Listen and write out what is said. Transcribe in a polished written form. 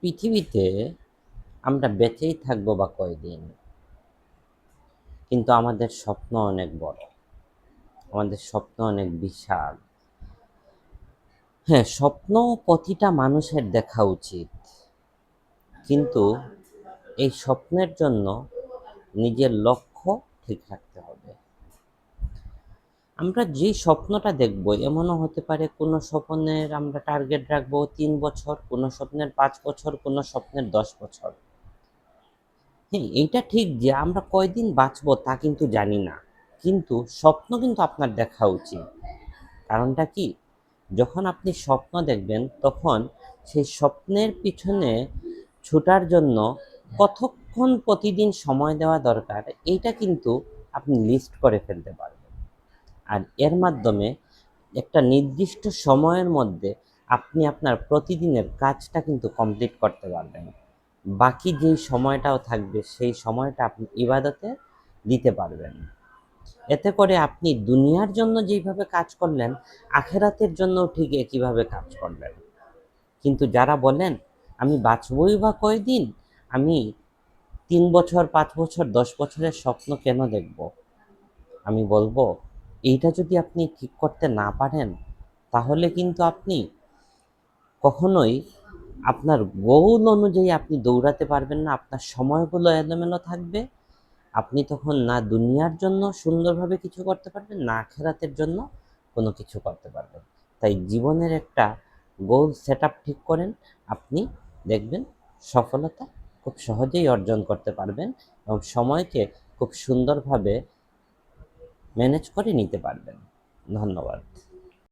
পৃথিবীতে আমরা বেঁচেই থাকবো বা কয়দিন, কিন্তু আমাদের স্বপ্ন অনেক বড়, আমাদের স্বপ্ন অনেক বিশাল। হ্যাঁ, স্বপ্ন প্রতিটা মানুষের দেখা উচিত, কিন্তু এই স্বপ্নের জন্য নিজের লক্ষ্য ঠিক রাখতে হবে। আমরা যে স্বপ্নটা দেখব, এমনও হতে পারে কোনো স্বপ্নের আমরা টার্গেট রাখবো 3 বছর, কোনো স্বপ্নের 5 বছর, কোনো স্বপ্নের 10 বছর। হ্যাঁ, এইটা ঠিক যে আমরা কয়দিন বাঁচবো তা কিন্তু জানি না, কিন্তু স্বপ্ন কিন্তু আপনার দেখা উচিত। কারণটা কি? যখন আপনি স্বপ্ন দেখবেন তখন সেই স্বপ্নের পিছনে ছোটার জন্য কতক্ষণ প্রতিদিন সময় দেওয়া দরকার, এইটা কিন্তু আপনি লিস্ট করে ফেলতে পারবেন। আর এর মাধ্যমে একটা নির্দিষ্ট সময়ের মধ্যে আপনি আপনার প্রতিদিনের কাজটা কিন্তু কমপ্লিট করতে পারবেন। বাকি যেই সময়টাও থাকবে সেই সময়টা আপনি ইবাদতে দিতে পারবেন। এতে করে আপনি দুনিয়ার জন্য যেইভাবে কাজ করলেন, আখেরাতের জন্যও ঠিক একইভাবে কাজ করবেন। কিন্তু যারা বলেন আমি বাঁচবই বা কয়দিন, আমি 3 বছর, 5 বছর, 10 বছরের স্বপ্ন কেন দেখব, আমি বলবো এইটা যদি আপনি ঠিক করতে না পারেন, তাহলে কিন্তু আপনি কখনোই আপনার গোল অনুযায়ী আপনি দৌড়াতে পারবেন না। আপনার সময়গুলো এলোমেলো থাকবে। আপনি তখন না দুনিয়ার জন্য সুন্দরভাবে কিছু করতে পারবেন, না আখেরাতের জন্য কোনো কিছু করতে পারবেন। তাই জীবনের একটা গোল সেট আপ ঠিক করেন, আপনি দেখবেন সফলতা খুব সহজেই অর্জন করতে পারবেন এবং সময়কে খুব সুন্দরভাবে ম্যানেজ করে নিতে পারবেন। ধন্যবাদ।